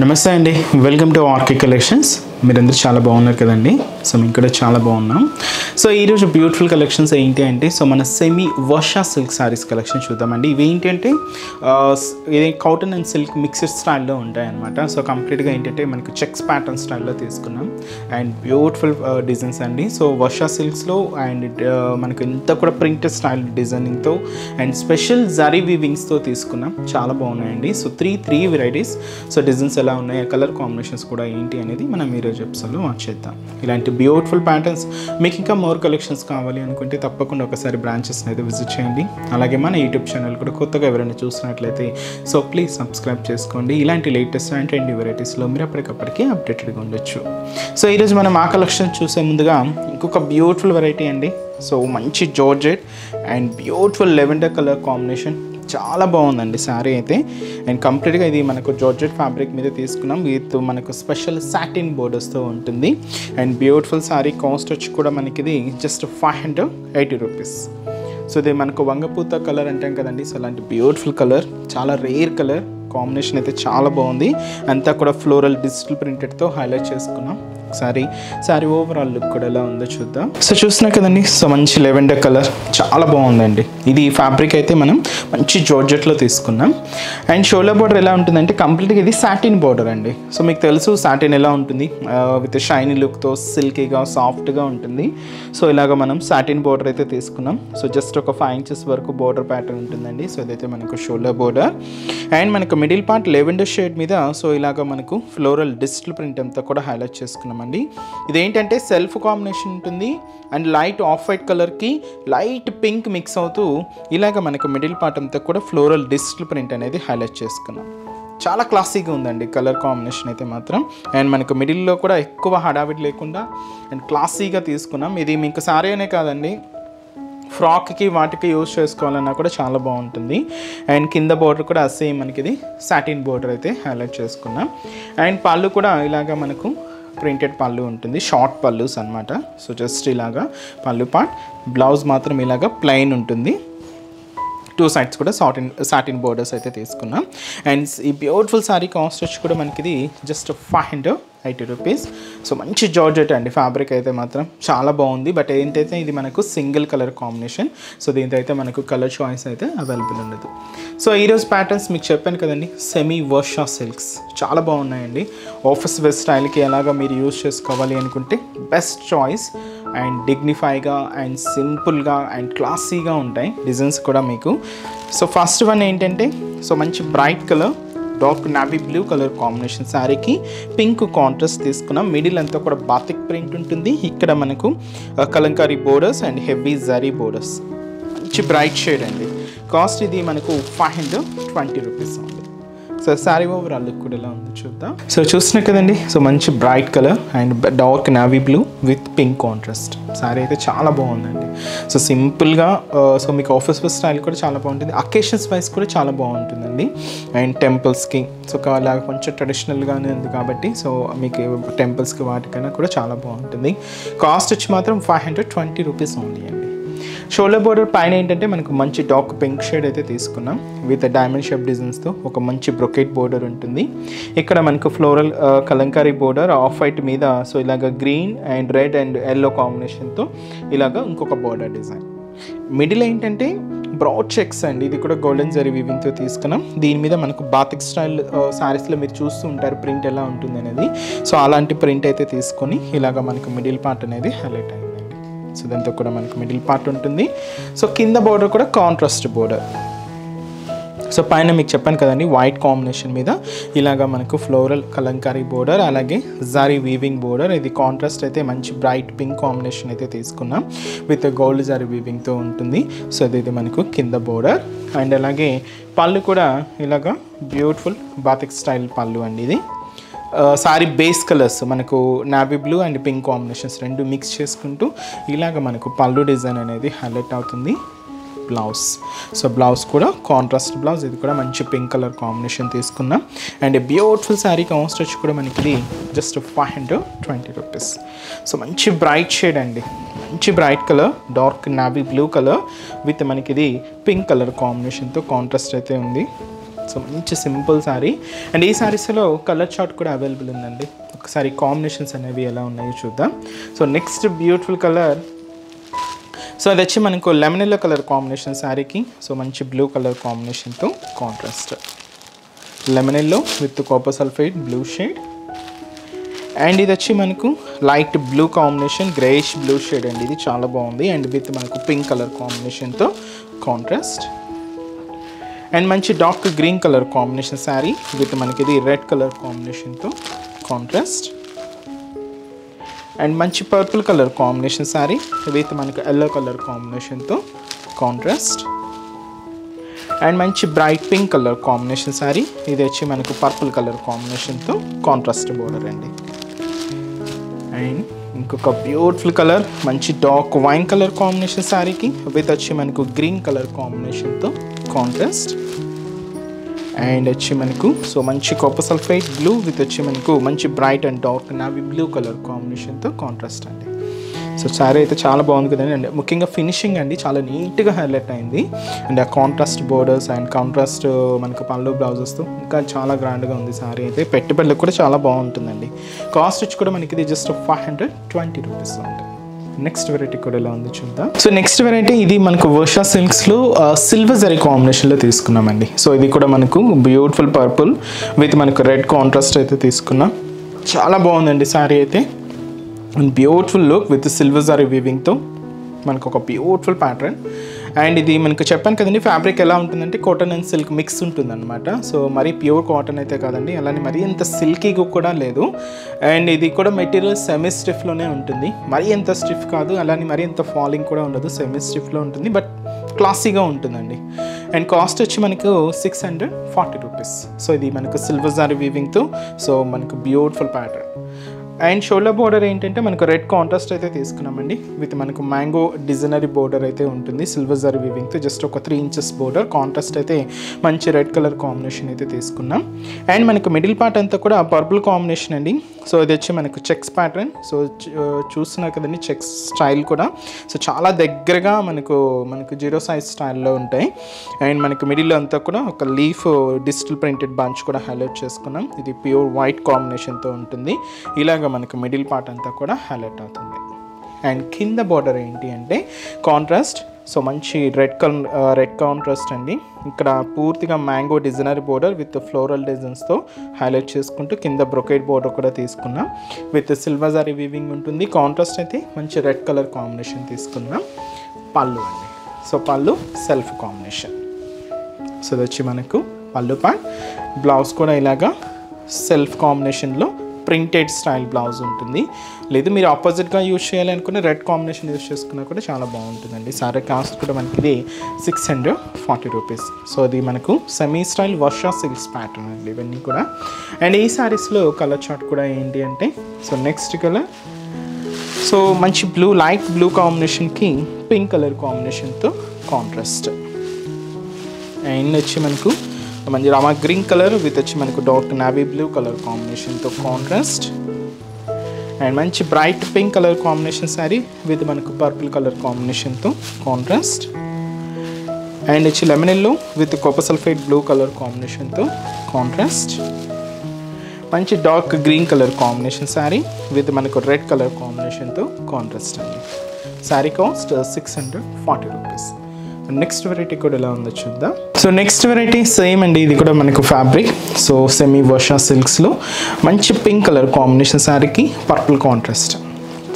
నమస్తే అండి, welcome to RK collections. మీరందరూ చాలా బాగున్నారు కదండి. సో మేము కూడా చాలా బాగున్నాం. సో ఈరోజు బ్యూటిఫుల్ కలెక్షన్స్ ఏంటి అంటే మన సెమీ వర్షా సిల్క్ శారీస్ కలెక్షన్ చూద్దామండి. ఇవి ఏంటి అంటే ఇది కాటన్ అండ్ సిల్క్ మిక్స్డ్ స్టైల్లో ఉంటాయన్నమాట. సో కంప్లీట్గా ఏంటంటే మనకు చెక్స్ ప్యాటర్న్ స్టైల్లో తీసుకున్నాం అండ్ బ్యూటిఫుల్ డిజైన్స్ అండి. సో వర్షా సిల్క్స్లో అండ్ మనకు ఇంత కూడా ప్రింటెడ్ స్టైల్ డిజైనింగ్తో అండ్ స్పెషల్ జరీ వీవింగ్స్తో తీసుకున్నాం. చాలా బాగున్నాయండి. So three varieties. So designs ఎలా ఉన్నాయి, కలర్ కాంబినేషన్స్ కూడా ఏంటి అనేది మనం ఈరోజు ఎపిసోడ్లో వాచ్ చేద్దాం. ఇలాంటి బ్యూటిఫుల్ ప్యాటర్న్స్ మీకు ఇంకా మోర్ కలెక్షన్స్ కావాలి అనుకుంటే తప్పకుండా ఒకసారి బ్రాంచెస్ని అయితే విజిట్ చేయండి. అలాగే మన యూట్యూబ్ ఛానల్ కూడా కొత్తగా ఎవరైనా చూసినట్లయితే సో ప్లీజ్ సబ్స్క్రైబ్ చేసుకోండి. ఇలాంటి లేటెస్ట్ అండ్ ట్రెండీ వెరైటీస్లో మీరు ఎప్పటికప్పటికీ అప్డేటెడ్గా ఉండొచ్చు. సో ఈరోజు మనం ఆ కలెక్షన్ చూసే ముందుగా ఇంకొక బ్యూటిఫుల్ వెరైటీ అండి. సో మంచి georgette and beautiful lavender colour combination, చాలా బాగుందండి శారీ అయితే. అండ్ కంప్లీట్గా ఇది మనకు జార్జెట్ ఫ్యాబ్రిక్ మీద తీసుకున్నాం. విత్ మనకు స్పెషల్ సాటిన్ బోర్డర్స్తో ఉంటుంది. అండ్ బ్యూటిఫుల్ శారీ కాస్ట్ వచ్చి కూడా మనకి ఇది జస్ట్ 580 రూపీస్. సో ఇది మనకు వంగపూత కలర్ అంటాం కదండి. సో అలాంటి బ్యూటిఫుల్ కలర్, చాలా రేర్ కలర్ కాంబినేషన్ అయితే చాలా బాగుంది. అంతా కూడా ఫ్లోరల్ డిజిటల్ ప్రింటెడ్తో హైలైట్ చేసుకున్నాం. శారీ ఓవరాల్ లుక్ కూడా ఎలా ఉందో చూద్దాం. సో చూస్తున్నా కదండి. సో మంచి లెవెండర్ కలర్ చాలా బాగుందండి. ఇది ఫ్యాబ్రిక్ అయితే మనం మంచి జార్జెట్లో తీసుకున్నాం. అండ్ షోల్డర్ బోర్డర్ ఎలా ఉంటుందంటే కంప్లీట్గా ఇది సాటిన్ బోర్డర్ అండి. సో మీకు తెలుసు సాటిన్ ఎలా ఉంటుంది, విత్ షైనీ లుక్తో సిల్కీగా సాఫ్ట్గా ఉంటుంది. సో ఇలాగ మనం సాటిన్ బోర్డర్ అయితే తీసుకున్నాం. సో జస్ట్ ఒక 5 ఇంచెస్ వరకు బోర్డర్ ప్యాటర్న్ ఉంటుందండి. సో ఇదైతే మనకు షోల్డర్ బోర్డర్. అండ్ మనకు మిడిల్ పార్ట్ లెవెండర్ షేడ్ మీద సో ఇలాగ మనకు ఫ్లోరల్ డిజిటల్ ప్రింట్ అంతా కూడా హైలైట్ చేసుకున్నాం. ఇదేంటంటే సెల్ఫ్ కాంబినేషన్ ఉంటుంది అండ్ లైట్ ఆఫ్ వైట్ కలర్కి లైట్ పింక్ మిక్స్ అవుతూ ఇలాగ మనకు మిడిల్ పార్ట్ అంతా కూడా ఫ్లోరల్ డిజిటల్ ప్రింట్ అనేది హైలైట్ చేసుకున్నాం. చాలా క్లాసీగా ఉందండి కలర్ కాంబినేషన్ అయితే మాత్రం. అండ్ మనకు మిడిల్లో కూడా ఎక్కువ హడావిడి లేకుండా అండ్ క్లాసీగా తీసుకున్నాం. ఇది మీకు సారీ అనే కాదండి, ఫ్రాక్కి వాటికి యూజ్ చేసుకోవాలన్నా కూడా చాలా బాగుంటుంది. అండ్ కింద బోర్డర్ కూడా సేమ్ మనకి ఇది సాటిన్ బోర్డర్ అయితే హైలైట్ చేసుకున్నాం. అండ్ పళ్ళు కూడా ఇలాగ మనకు ప్రింటెడ్ పళ్ళు ఉంటుంది, షార్ట్ పళ్ళుస్ అనమాట. సో జస్ట్ ఇలాగా పళ్ళు పార్ట్, బ్లౌజ్ మాత్రం ఇలాగా ప్లెయిన్ ఉంటుంది. 2 సైడ్స్ కూడా సాటిన్ బోర్డర్స్ అయితే తీసుకున్నాం. అండ్ ఈ బ్యూటిఫుల్ సారీ కాస్ట్ వచ్చి కూడా మనకి ఇది జస్ట్ 580 రూపీస్. సో మంచి జార్జెట్ అండి. ఫ్యాబ్రిక్ అయితే మాత్రం చాలా బాగుంది. బట్ ఏంటైతే ఇది మనకు సింగిల్ కలర్ కాంబినేషన్. సో దీంతో అయితే మనకు కలర్ చాయిస్ అయితే అవైలబుల్ ఉండదు. సో ఈరోజు ప్యాటర్న్స్ మీకు చెప్పాను కదండి, సెమీ వర్షా సిల్క్స్ చాలా బాగున్నాయండి. ఆఫీస్ వేర్ స్టైల్కి ఎలాగా మీరు యూజ్ చేసుకోవాలి అనుకుంటే బెస్ట్ చాయిస్. అండ్ డిగ్నిఫైగా అండ్ సింపుల్గా అండ్ క్లాసీగా ఉంటాయి డిజైన్స్ కూడా మీకు. సో ఫస్ట్ వన్ ఏంటంటే సో మంచి bright colour, dark navy blue colour combination శారీకి పింక్ కాంట్రాస్ట్ తీసుకున్నాం. మిడిల్ అంతా కూడా బాతిక్ ప్రింట్ ఉంటుంది. ఇక్కడ మనకు Kalamkari borders and heavy zari borders, మంచి బ్రైట్ షేడ్ అండి. కాస్ట్ ఇది మనకు 520 రూపీస్ ఉంది. సో శారీ ఓవరాల్ లుక్ కూడా ఎలా ఉందో చూద్దాం. సో చూస్తున్నా కదండి. సో మంచి bright colour and dark navy blue with pink contrast sari అయితే చాలా బాగుందండి. సో సింపుల్గా సో మీకు ఆఫీస్ వేర్ స్టైల్ కూడా చాలా బాగుంటుంది. అకేషన్స్ వైజ్ కూడా చాలా బాగుంటుందండి. అండ్ టెంపుల్స్కి సో అలాగ కొంచెం ట్రెడిషనల్గానే ఉంది కాబట్టి సో మీకు టెంపుల్స్కి వాటికైనా కూడా చాలా బాగుంటుంది. కాస్ట్ వచ్చి మాత్రం 520 రూపీస్ ఓన్లీ అండి. షోల్డర్ బోర్డర్ పైన ఏంటంటే మనకు మంచి డార్క్ పింక్ షేడ్ అయితే తీసుకున్నాం. విత్ డైమండ్ షేప్ డిజైన్స్తో ఒక మంచి బ్రొకెట్ బోర్డర్ ఉంటుంది. ఇక్కడ మనకు floral Kalamkari border off white మీద సో ఇలాగ green and red and yellow కాంబినేషన్తో ఇలాగ ఇంకొక బోర్డర్ డిజైన్. మిడిల్ ఏంటంటే బ్రాడ్ చెక్స్ అండి. ఇది కూడా గోల్డెన్ జరీ వీవింగ్తో తీసుకున్నాం. దీని మీద మనకు బాతిక్ స్టైల్ శారీస్లో మీరు చూస్తూ ఉంటారు ప్రింట్ ఎలా ఉంటుంది అనేది. సో అలాంటి ప్రింట్ అయితే తీసుకొని ఇలాగ మనకు మిడిల్ పార్ట్ అనేది హైలైట్ అయింది. సో దాంతో కూడా మనకు మిడిల్ పార్ట్ ఉంటుంది. సో కింద బోర్డర్ కూడా కాంట్రాస్ట్ బోర్డర్. సో పైన మీకు చెప్పాను కదండి వైట్ కాంబినేషన్ మీద ఇలాగా మనకు ఫ్లోరల్ కలంకారీ బోర్డర్ అలాగే జరీ వీవింగ్ బోర్డర్. ఇది కాంట్రాస్ట్ అయితే మంచి బ్రైట్ పింక్ కాంబినేషన్ అయితే తీసుకున్నాం. విత్ గోల్డ్ జరీ వీవింగ్తో ఉంటుంది. సో ఇది మనకు కింద బోర్డర్. అండ్ అలాగే పళ్ళు కూడా ఇలాగా బ్యూటిఫుల్ బాతిక్ స్టైల్ పళ్ళు అండి. ఇది సారీ బేస్ కలర్స్ మనకు navy blue and pink combinations రెండు మిక్స్ చేసుకుంటూ ఇలాగ మనకు పళ్ళు డిజైన్ అనేది హైలైట్ అవుతుంది. బ్లౌజ్, సో బ్లౌజ్ కూడా కాంట్రాస్ట్ బ్లౌజ్. ఇది కూడా మంచి పింక్ కలర్ కాంబినేషన్ తీసుకున్నాం. అండ్ బ్యూటిఫుల్ శారీ కాస్ట్ వచ్చి కూడా మనకి ఇది జస్ట్ 520 రూపీస్. సో మంచి బ్రైట్ షేడ్ అండి, మంచి bright colour dark navy blue colour with మనకి ఇది పింక్ కలర్ కాంబినేషన్తో కాంట్రాస్ట్ అయితే ఉంది. సో మంచి సింపుల్ శారీ. అండ్ ఈ శారీస్లో కలర్ చార్ట్ కూడా అవైలబుల్ ఉందండి. ఒకసారి కాంబినేషన్స్ అనేవి ఎలా ఉన్నాయో చూద్దాం. So next beautiful colour, so అది వచ్చి మనకు లెమన్ ఎల్లో కలర్ కాంబినేషన్ శారీకి. సో మంచి బ్లూ కలర్ కాంబినేషన్తో contrast lemon yellow with copper sulphide blue shade. And ఇది వచ్చి మనకు light blue combination, greyish blue shade అండి. ఇది చాలా బాగుంది. అండ్ విత్ మనకు పింక్ కలర్ కాంబినేషన్తో కాంట్రాస్ట్. అండ్ మంచి dark green colour combination sari with మనకి ఇది రెడ్ కలర్ కాంబినేషన్తో కాంట్రాస్ట్. అండ్ మంచి purple colour combination sari with మనకు ఎల్లో కలర్ కాంబినేషన్తో కాంట్రాస్ట్. అండ్ మంచి bright pink colour combination sari, ఇది వచ్చి మనకు పర్పుల్ కలర్ కాంబినేషన్తో కాంట్రాస్ట్ బోర్డర్ అండి. అండ్ ఇంకొక బ్యూటిఫుల్ కలర్ మంచి డార్క్ వైన్ కలర్ కాంబినేషన్ శారీకి విత్ వచ్చి మనకు గ్రీన్ కలర్ కాంబినేషన్తో కాంట్రాస్ట్. అండ్ వచ్చి మనకు సో మంచి కాపర్ సల్ఫైడ్ బ్లూ విత్ వచ్చి మనకు మంచి bright and dark navy blue colour కాంబినేషన్తో కాంట్రాస్ట్ అండి. సో శారీ అయితే చాలా బాగుంది కదండి. అండ్ ముఖ్యంగా ఫినిషింగ్ అండి చాలా నీట్గా హైలైట్ అయింది. అండ్ ఆ కాంట్రాస్ట్ బోర్డర్స్ అండ్ కాంట్రాస్ట్ మనకు పళ్ళు బ్లౌజెస్తో ఇంకా చాలా గ్రాండ్గా ఉంది శారీ అయితే. పెట్టుబడులకు కూడా చాలా బాగుంటుందండి. కాస్ట్ వచ్చి కూడా మనకి ఇది జస్ట్ 520 రూపీస్ ఉంటుంది. నెక్స్ట్ వెరైటీ కూడా ఎలా ఉంది చూద్దాం. సో నెక్స్ట్ వెరైటీ ఇది మనకు వర్షా సిల్క్స్లో సిల్వర్ జరీ కాంబినేషన్లో తీసుకున్నామండి. సో ఇది కూడా మనకు బ్యూటిఫుల్ పర్పుల్ విత్ మనకు రెడ్ కాంట్రాస్ట్ అయితే తీసుకున్నాం. చాలా బాగుందండి శారీ అయితే. And beautiful look with silver zari వీవింగ్తో మనకు ఒక బ్యూటిఫుల్ ప్యాటర్న్. అండ్ ఇది మనకు చెప్పాను కదండి, ఫ్యాబ్రిక్ ఎలా ఉంటుందంటే కాటన్ అండ్ సిల్క్ మిక్స్ ఉంటుందన్నమాట. సో మరీ ప్యూర్ కాటన్ అయితే కాదండి, అలానే మరీ ఎంత సిల్కీగా కూడా లేదు. అండ్ ఇది కూడా మెటీరియల్ సెమీ స్టిఫ్లోనే ఉంటుంది, మరీ ఎంత స్టిఫ్ కాదు, అలానే మరీ ఎంత ఫాలింగ్ కూడా ఉండదు, సెమీ స్టిఫ్లో ఉంటుంది, బట్ క్లాసీగా ఉంటుందండి. అండ్ కాస్ట్ వచ్చి మనకు 640 రూపీస్. సో ఇది మనకు సిల్వర్ జరీ వీవింగ్తో సో మనకు beautiful pattern. And shoulder border ఏంటంటే మనకు రెడ్ కాంట్రాస్ట్ అయితే తీసుకున్నామండి విత్ మనకు మ్యాంగో డిజైనరీ బోర్డర్ అయితే ఉంటుంది సిల్వర్ జరీ వీవింగ్తో. జస్ట్ ఒక 3 ఇంచెస్ బోర్డర్ కాంట్రాస్ట్ అయితే మంచి రెడ్ కలర్ కాంబినేషన్ అయితే తీసుకున్నాం. అండ్ మనకు మిడిల్ పార్ట్ అంతా కూడా పర్పుల్ కాంబినేషన్ అండి. సో ఇది వచ్చి మనకు చెక్స్ ప్యాటర్న్. సో చూస్తున్నారు కదండి చెక్స్ స్టైల్ కూడా. సో చాలా దగ్గరగా మనకు జీరో సైజ్ స్టైల్లో ఉంటాయి. అండ్ మనకు మిడిల్ అంతా కూడా ఒక లీఫ్ డిజిటల్ ప్రింటెడ్ బంచ్ కూడా హైలైట్ చేసుకున్నాం. ఇది ప్యూర్ వైట్ కాంబినేషన్తో ఉంటుంది. ఇలాగ మనకు మిడిల్ పార్ట్ అంతా కూడా హైలైట్ అవుతుంది. అండ్ కింద బార్డర్ ఏంటి అంటే కాంట్రాస్ట్. సో మంచి రెడ్ కాంట్రాస్ట్ అండి. ఇక్కడ పూర్తిగా mango designer border with floral డిజైన్స్తో హైలైట్ చేసుకుంటూ కింద బ్రొకేట్ బోర్డర్ కూడా తీసుకున్నాం విత్ సిల్వర్ జరీ వీవింగ్ ఉంటుంది. కాంట్రాస్ట్ అయితే మంచి రెడ్ కలర్ కాంబినేషన్ తీసుకున్నాం. పళ్ళు అండి. సో పళ్ళు సెల్ఫ్ కాంబినేషన్. సో ఇది వచ్చి మనకు పళ్ళు పార్ట్. బ్లౌజ్ కూడా ఇలాగా సెల్ఫ్ కాంబినేషన్లో ప్రింటెడ్ స్టైల్ బ్లౌజ్ ఉంటుంది. లేదు మీరు ఆపోజిట్గా యూజ్ చేయాలనుకున్న రెడ్ కాంబినేషన్ యూజ్ చేసుకున్నా కూడా చాలా బాగుంటుందండి. సారీ కాస్ట్ కూడా మనకి ఇది 640 రూపీస్. సో ఇది మనకు సెమీ స్టైల్ వర్షా సిల్క్స్ ప్యాటర్న్ అండి ఇవన్నీ కూడా. అండ్ ఈ శారీస్లో కలర్ చార్ట్ కూడా ఏంటి అంటే సో నెక్స్ట్ కలర్ సో మంచి బ్లూ లైట్ బ్లూ కాంబినేషన్కి పింక్ కలర్ కాంబినేషన్తో కాంట్రాస్ట్. అండ్ వచ్చి మనకు మంచి రామా గ్రీన్ కలర్ విత్ వచ్చి మనకు డార్క్ నావీ బ్లూ కలర్ కాంబినేషన్తో కాంట్రాస్ట్. అండ్ మంచి bright pink colour combination sari with మనకు పర్పుల్ కలర్ కాంబినేషన్తో కాంట్రాస్ట్. అండ్ వచ్చి lemon yellow with copper sulphide blue colour కాంబినేషన్తో కాంట్రాస్ట్. మంచి dark green colour combination sari with మనకు రెడ్ కలర్ కాంబినేషన్తో కాంట్రాస్ట్ అండి. Sari cost 640 rupees. Next variety కూడా ఎలా ఉందో చూద్దాం. సో నెక్స్ట్ వెరైటీ సేమ్ అండి, ఇది కూడా మనకు ఫ్యాబ్రిక్ సో సెమీ వర్షా సిల్క్స్లో మంచి పింక్ కలర్ కాంబినేషన్ శారీకి పర్పుల్ కాంట్రాస్ట్.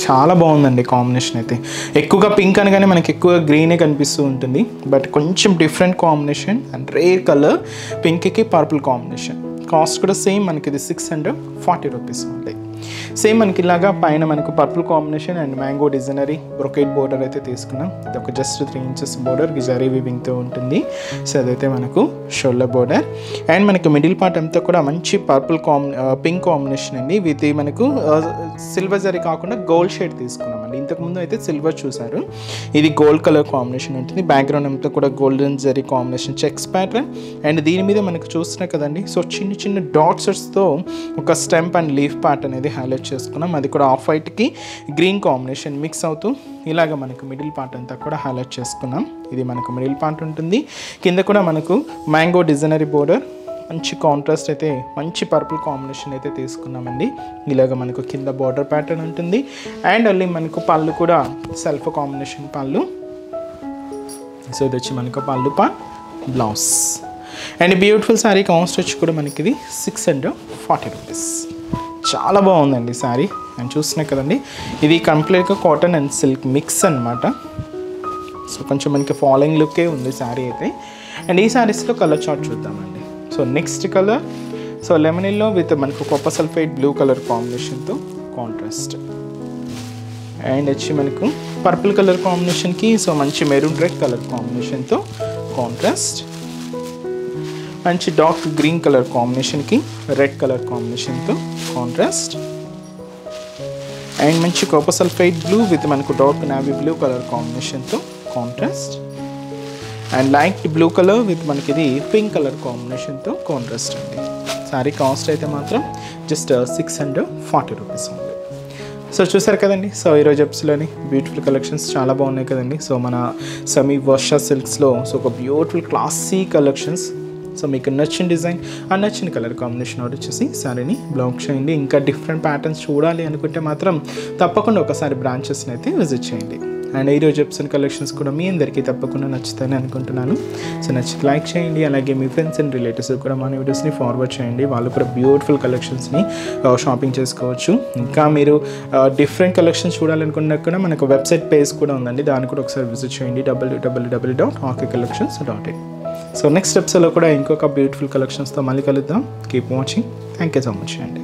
చాలా బాగుందండి కాంబినేషన్ అయితే. ఎక్కువగా పింక్ అనగానే మనకి ఎక్కువ గ్రీనే కనిపిస్తూ ఉంటుంది, బట్ కొంచెం different combination and rare colour పింక్కి పర్పుల్ కాంబినేషన్. కాస్ట్ కూడా సేమ్ మనకి ఇది 640 రూపీస్ ఉంటాయి. సేమ్ మనకి ఇలాగా పైన మనకు purple combination and mango designery brocade border అయితే తీసుకున్నాం. ఇది ఒక జస్ట్ 3 ఇంచెస్ బోర్డర్ జరీ వీవింగ్తో ఉంటుంది. సో అదైతే మనకు షోల్డర్ బోర్డర్. అండ్ మనకు మిడిల్ పార్ట్ అంతా కూడా మంచి పర్పుల్ పింక్ కాంబినేషన్ అండి విత్ మనకు సిల్వర్ జరీ కాకుండా గోల్డ్ షేడ్ తీసుకున్నామండి. ఇంతకుముందు అయితే సిల్వర్ చూసారు, ఇది గోల్డ్ కలర్ కాంబినేషన్ ఉంటుంది. బ్యాక్గ్రౌండ్ అంతా కూడా golden zari combination checks pattern. And దీని మీద మనకు చూస్తున్నాయి కదండి సో చిన్న చిన్న డాట్స్తో ఒక స్టెంప్ అండ్ లీఫ్ పార్ట్ అనేది హైలైట్ చేసుకున్నాం. అది కూడా ఆఫ్ వైట్కి గ్రీన్ కాంబినేషన్ మిక్స్ అవుతూ ఇలాగ మనకు మిడిల్ పార్ట్ అంతా కూడా హైలైట్ చేసుకున్నాం. ఇది మనకు మిడిల్ పార్ట్ ఉంటుంది. కింద కూడా మనకు మ్యాంగో డిజైనరీ బోర్డర్ మంచి కాంట్రాస్ట్ అయితే మంచి పర్పుల్ కాంబినేషన్ అయితే తీసుకున్నామండి. ఇలాగ మనకు కింద బార్డర్ ప్యాటర్న్ ఉంటుంది అండ్ మళ్ళీ మనకు పళ్ళు కూడా సెల్ఫ్ కాంబినేషన్ పళ్ళు. సో ఇది వచ్చి మనకు పళ్ళు blouse and beautiful sari cost వచ్చి కూడా మనకి ఇది 640 రూపీస్. చాలా బాగుందండి శారీ. నేను చూస్తున్నాను కదండి, ఇది కంప్లీట్గా కాటన్ అండ్ సిల్క్ మిక్స్ అనమాట. సో కొంచెం మనకి ఫాలోయింగ్ లుక్కే ఉంది శారీ అయితే. అండ్ ఈ శారీస్లో కలర్ చార్ట్ చూద్దామండి. So next colour so lemon yellow with మనకు కాపర్ సల్ఫైడ్ బ్లూ కలర్ కాంబినేషన్తో కాంట్రాస్ట్. అండ్ వచ్చి మనకు పర్పుల్ కలర్ కాంబినేషన్కి సో మంచి మెరూన్ రెడ్ కలర్ కాంబినేషన్తో కాంట్రాస్ట్. మంచి డార్క్ గ్రీన్ కలర్ కాంబినేషన్కి రెడ్ కలర్ కాంబినేషన్తో కాంట్రాస్ట్. అండ్ మంచి కాపర్ సల్ఫైడ్ బ్లూ విత్ మనకు డార్క్ నావీ బ్లూ కలర్ కాంబినేషన్తో contrast. And light blue colour with మనకి ఇది పింక్ కలర్ కాంబినేషన్తో కాంట్రాస్ట్ అండి. సారీ కాస్ట్ అయితే మాత్రం జస్ట్ 640 రూపీస్ ఉంది. సో చూసారు కదండి, సో ఈరోజు ఎపిసోడ్లోని బ్యూటిఫుల్ కలెక్షన్స్ చాలా బాగున్నాయి కదండి. సో మన సెమీ వర్షా సిల్క్స్లో సో ఒక బ్యూటిఫుల్ క్లాసీ కలెక్షన్స్. సో మీకు నచ్చిన డిజైన్ ఆ నచ్చిన కలర్ కాంబినేషన్ ఆర్డర్ చేసి సారీని బ్లాక్ చేయండి. ఇంకా డిఫరెంట్ ప్యాటర్న్స్ చూడాలి అనుకుంటే మాత్రం తప్పకుండా ఒకసారి బ్రాంచెస్ని అయితే విజిట్ చేయండి. అండ్ ఈరోజు ఎపిసోడ్ కలెక్షన్స్ కూడా మీ అందరికీ తప్పకుండా నచ్చుతాయని అనుకుంటున్నాను. సో నచ్చితే లైక్ చేయండి, అలాగే మీ ఫ్రెండ్స్ అండ్ రిలేటివ్స్ కూడా మన వీడియోస్ని ఫార్వర్డ్ చేయండి. వాళ్ళు కూడా బ్యూటిఫుల్ కలెక్షన్స్ని షాపింగ్ చేసుకోవచ్చు. ఇంకా మీరు డిఫరెంట్ కలెక్షన్స్ చూడాలనుకున్నా కూడా మనకు వెబ్సైట్ పేజ్ కూడా ఉందండి, దాన్ని కూడా ఒకసారి విజిట్ చేయండి, www.orchiccollections.in. సో నెక్స్ట్ ఎపిసోడ్లో కూడా ఇంకొక బ్యూటిఫుల్ కలెక్షన్స్తో మళ్ళీ కలుద్దాం. Keep watching. Thank you so much అండి.